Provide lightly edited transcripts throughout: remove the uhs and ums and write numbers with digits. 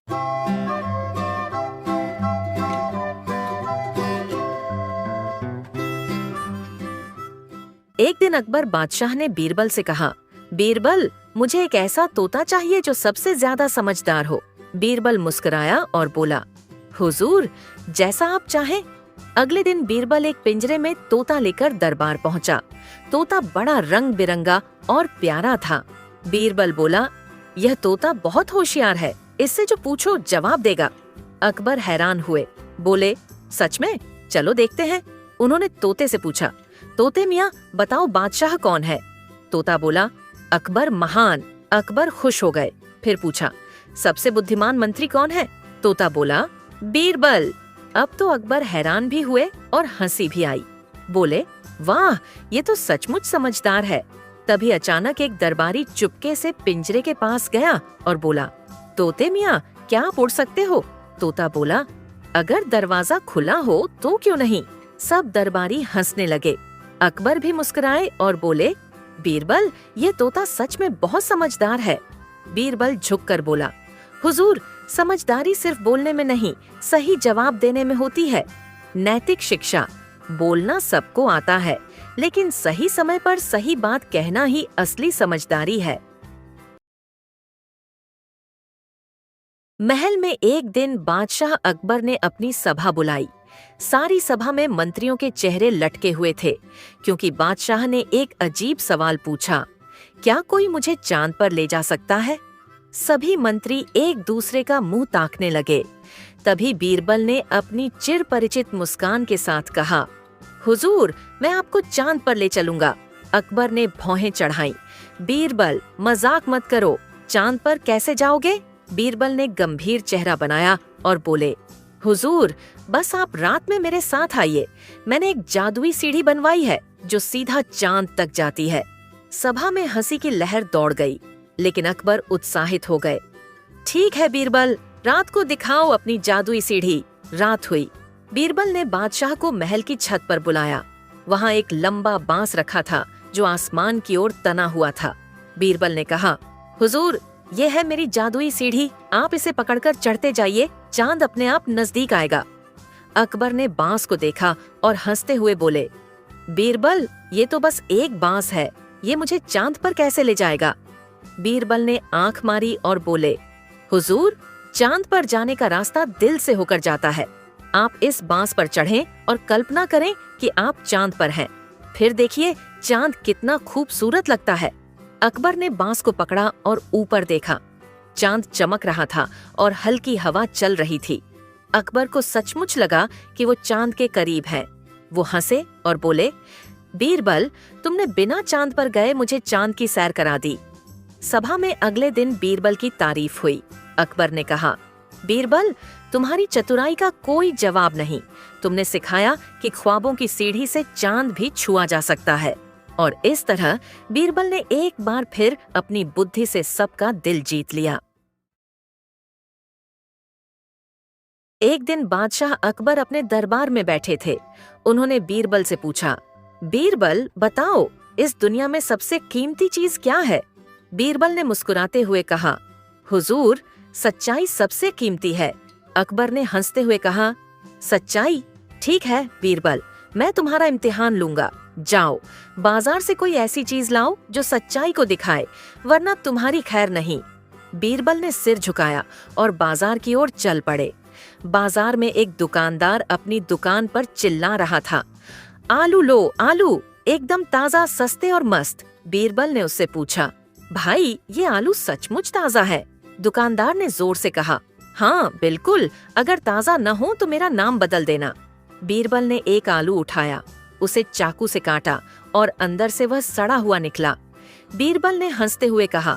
एक दिन अकबर बादशाह ने बीरबल से कहा, बीरबल, मुझे एक ऐसा तोता चाहिए जो सबसे ज्यादा समझदार हो। बीरबल मुस्कुराया और बोला, हुजूर, जैसा आप चाहें। अगले दिन बीरबल एक पिंजरे में तोता लेकर दरबार पहुंचा। तोता बड़ा रंग बिरंगा और प्यारा था। बीरबल बोला, यह तोता बहुत होशियार है, इससे जो पूछो जवाब देगा। अकबर हैरान हुए, बोले, सच में? चलो देखते हैं। उन्होंने तोते से पूछा, तोते मियाँ, बताओ बादशाह कौन है? तोता बोला, अकबर महान। अकबर खुश हो गए। फिर पूछा, सबसे बुद्धिमान मंत्री कौन है? तोता बोला, बीरबल। अब तो अकबर हैरान भी हुए और हंसी भी आई। बोले, वाह, ये तो सचमुच समझदार है। तभी अचानक एक दरबारी चुपके से पिंजरे के पास गया और बोला, तोते मियाँ, क्या आप उड़ सकते हो? तोता बोला, अगर दरवाजा खुला हो तो क्यों नहीं। सब दरबारी हंसने लगे। अकबर भी मुस्कुराए और बोले, बीरबल, ये तोता सच में बहुत समझदार है। बीरबल झुककर बोला, हुजूर, समझदारी सिर्फ बोलने में नहीं, सही जवाब देने में होती है। नैतिक शिक्षा, बोलना सबको आता है, लेकिन सही समय पर सही बात कहना ही असली समझदारी है। महल में एक दिन बादशाह अकबर ने अपनी सभा बुलाई। सारी सभा में मंत्रियों के चेहरे लटके हुए थे, क्योंकि बादशाह ने एक अजीब सवाल पूछा, क्या कोई मुझे चांद पर ले जा सकता है? सभी मंत्री एक दूसरे का मुंह ताकने लगे। तभी बीरबल ने अपनी चिर परिचित मुस्कान के साथ कहा, हुजूर, मैं आपको चांद पर ले चलूंगा। अकबर ने भौहें चढ़ाई। बीरबल, मजाक मत करो, चांद पर कैसे जाओगे? बीरबल ने गंभीर चेहरा बनाया और बोले, हुजूर, बस आप रात में मेरे साथ आइए। मैंने एक जादुई सीढ़ी बनवाई है जो सीधा चांद तक जाती है। सभा में हंसी की लहर दौड़ गई, लेकिन अकबर उत्साहित हो गए। ठीक है बीरबल, रात को दिखाओ अपनी जादुई सीढ़ी। रात हुई। बीरबल ने बादशाह को महल की छत पर बुलाया। वहाँ एक लंबा बांस रखा था जो आसमान की ओर तना हुआ था। बीरबल ने कहा, हुजूर, ये है मेरी जादुई सीढ़ी, आप इसे पकड़कर चढ़ते जाइए, चांद अपने आप नजदीक आएगा। अकबर ने बांस को देखा और हंसते हुए बोले, बीरबल, ये तो बस एक बांस है, ये मुझे चांद पर कैसे ले जाएगा? बीरबल ने आंख मारी और बोले, हुजूर, चांद पर जाने का रास्ता दिल से होकर जाता है। आप इस बांस पर चढ़ें और कल्पना करें कि आप चांद पर हैं। फिर देखिए चांद कितना खूबसूरत लगता है। अकबर ने बांस को पकड़ा और ऊपर देखा। चांद चमक रहा था और हल्की हवा चल रही थी। अकबर को सचमुच लगा कि वो चांद के करीब है। वो हंसे और बोले, बीरबल, तुमने बिना चांद पर गए मुझे चांद की सैर करा दी। सभा में अगले दिन बीरबल की तारीफ हुई। अकबर ने कहा, बीरबल, तुम्हारी चतुराई का कोई जवाब नहीं। तुमने सिखाया कि ख्वाबों की सीढ़ी से चांद भी छुआ जा सकता है। और इस तरह बीरबल ने एक बार फिर अपनी बुद्धि से सबका दिल जीत लिया। एक दिन बादशाह अकबर अपने दरबार में बैठे थे। उन्होंने बीरबल से पूछा, बीरबल, बताओ, इस दुनिया में सबसे कीमती चीज क्या है? बीरबल ने मुस्कुराते हुए कहा, हुजूर, सच्चाई सबसे कीमती है। अकबर ने हंसते हुए कहा, सच्चाई? ठीक है बीरबल, मैं तुम्हारा इम्तिहान लूंगा। जाओ, बाजार से कोई ऐसी चीज लाओ जो सच्चाई को दिखाए, वरना तुम्हारी खैर नहीं। बीरबल ने सिर झुकाया और बाजार की ओर चल पड़े। बाजार में एक दुकानदार अपनी दुकान पर चिल्ला रहा था, आलू लो, आलू, एकदम ताजा, सस्ते और मस्त। बीरबल ने उससे पूछा, भाई, ये आलू सचमुच ताजा है? दुकानदार ने जोर से कहा, हाँ बिल्कुल, अगर ताजा न हो तो मेरा नाम बदल देना। बीरबल ने एक आलू उठाया, उसे चाकू से काटा और अंदर से वह सड़ा हुआ निकला। बीरबल ने हंसते हुए कहा,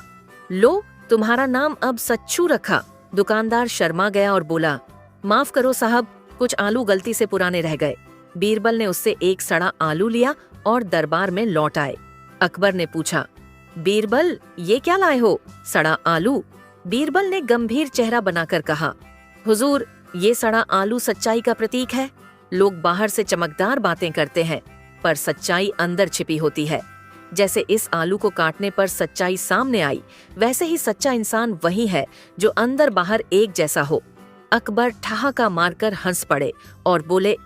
लो, तुम्हारा नाम अब सच्चू रखा। दुकानदार शर्मा गया और बोला, माफ करो साहब, कुछ आलू गलती से पुराने रह गए। बीरबल ने उससे एक सड़ा आलू लिया और दरबार में लौट आए। अकबर ने पूछा, बीरबल, ये क्या लाए हो? सड़ा आलू। बीरबल ने गंभीर चेहरा बनाकर कहा, हुजूर, ये सड़ा आलू सच्चाई का प्रतीक है। लोग बाहर से चमकदार बातें करते हैं, पर सच्चाई अंदर छिपी होती है। जैसे इस आलू को काटने पर सच्चाई सामने आई, वैसे ही सच्चा इंसान वही है जो अंदर बाहर एक जैसा हो। अकबर ठहाका मारकर हंस पड़े और बोले,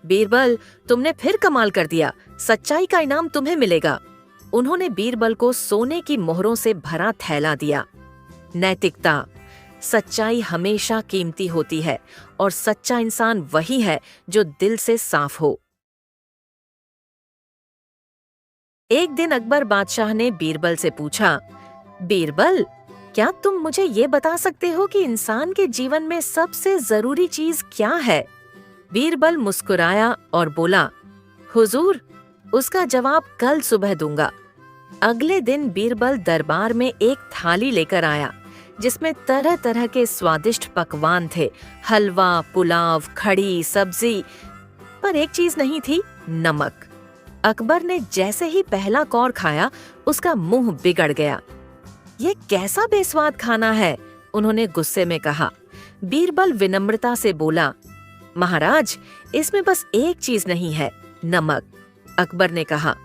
बीरबल, तुमने फिर कमाल कर दिया। सच्चाई का इनाम तुम्हें मिलेगा। उन्होंने बीरबल को सोने की मोहरों से भरा थैला दिया। नैतिकता। सच्चाई हमेशा कीमती होती है और सच्चा इंसान वही है जो दिल से साफ हो। एक दिन अकबर बादशाह ने बीरबल से पूछा, बीरबल, क्या तुम मुझे ये बता सकते हो कि इंसान के जीवन में सबसे जरूरी चीज क्या है? बीरबल मुस्कुराया और बोला, हुजूर, उसका जवाब कल सुबह दूंगा। अगले दिन बीरबल दरबार में एक थाली लेकर आया जिसमें तरह तरह के स्वादिष्ट पकवान थे, हलवा, पुलाव, खड़ी सब्जी, पर एक चीज नहीं थी, नमक। अकबर ने जैसे ही पहला कौर खाया, उसका मुंह बिगड़ गया। ये कैसा बेस्वाद खाना है, उन्होंने गुस्से में कहा। बीरबल विनम्रता से बोला, महाराज, इसमें बस एक चीज नहीं है, नमक। अकबर ने कहा,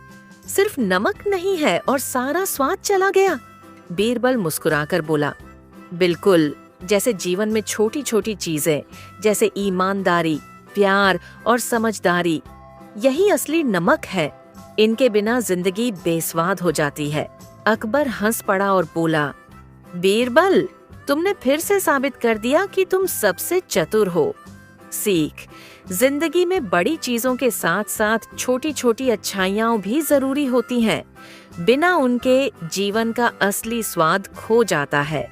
सिर्फ नमक नहीं है और सारा स्वाद चला गया? बीरबल मुस्कुराकर बोला, बिल्कुल, जैसे जीवन में छोटी छोटी चीजें, जैसे ईमानदारी, प्यार और समझदारी, यही असली नमक है। इनके बिना जिंदगी बेस्वाद हो जाती है। अकबर हंस पड़ा और बोला, बीरबल, तुमने फिर से साबित कर दिया कि तुम सबसे चतुर हो। सीख, जिंदगी में बड़ी चीजों के साथ साथ छोटी छोटी अच्छाइयां भी जरूरी होती हैं। बिना उनके जीवन का असली स्वाद खो जाता है।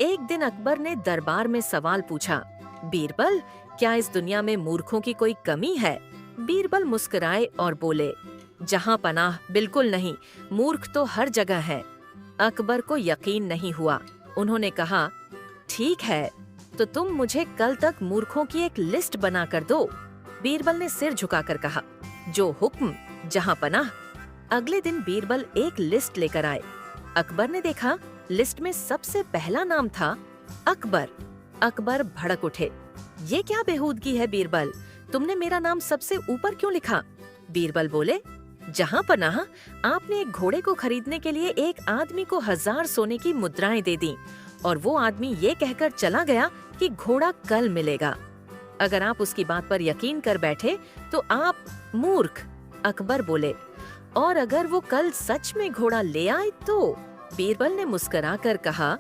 एक दिन अकबर ने दरबार में सवाल पूछा, बीरबल, क्या इस दुनिया में मूर्खों की कोई कमी है? बीरबल मुस्कुराए और बोले, जहां पनाह, बिल्कुल नहीं, मूर्ख तो हर जगह है। अकबर को यकीन नहीं हुआ। उन्होंने कहा, ठीक है, तो तुम मुझे कल तक मूर्खों की एक लिस्ट बना कर दो। बीरबल ने सिर झुकाकर कहा, जो हुक्म, जहां पनाह। अगले दिन बीरबल एक लिस्ट लेकर आए। अकबर ने देखा, लिस्ट में सबसे पहला नाम था अकबर। अकबर भड़क उठे, ये क्या बेहूदगी है बीरबल, तुमने मेरा नाम सबसे ऊपर क्यों लिखा? बीरबल बोले, जहां पनाह, आपने एक घोड़े को खरीदने के लिए एक आदमी को 1000 सोने की मुद्राएं दे दी और वो आदमी ये कहकर चला गया कि घोड़ा कल मिलेगा। अगर आप उसकी बात पर यकीन कर बैठे तो आप मूर्ख। अकबर बोले, और अगर वो कल सच में घोड़ा ले आए तो? बीरबल ने मुस्कुराकर कहा,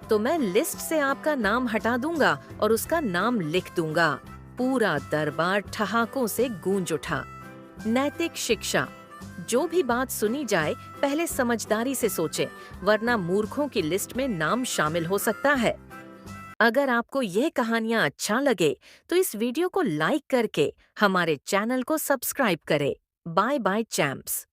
तो मैं लिस्ट से आपका नाम हटा दूंगा और उसका नाम लिख दूंगा। पूरा दरबार ठहाकों से गूंज उठा। नैतिक शिक्षा, जो भी बात सुनी जाए पहले समझदारी से सोचें, वरना मूर्खों की लिस्ट में नाम शामिल हो सकता है। अगर आपको यह कहानियां अच्छा लगे तो इस वीडियो को लाइक करके हमारे चैनल को सब्सक्राइब करें। Bye bye champs.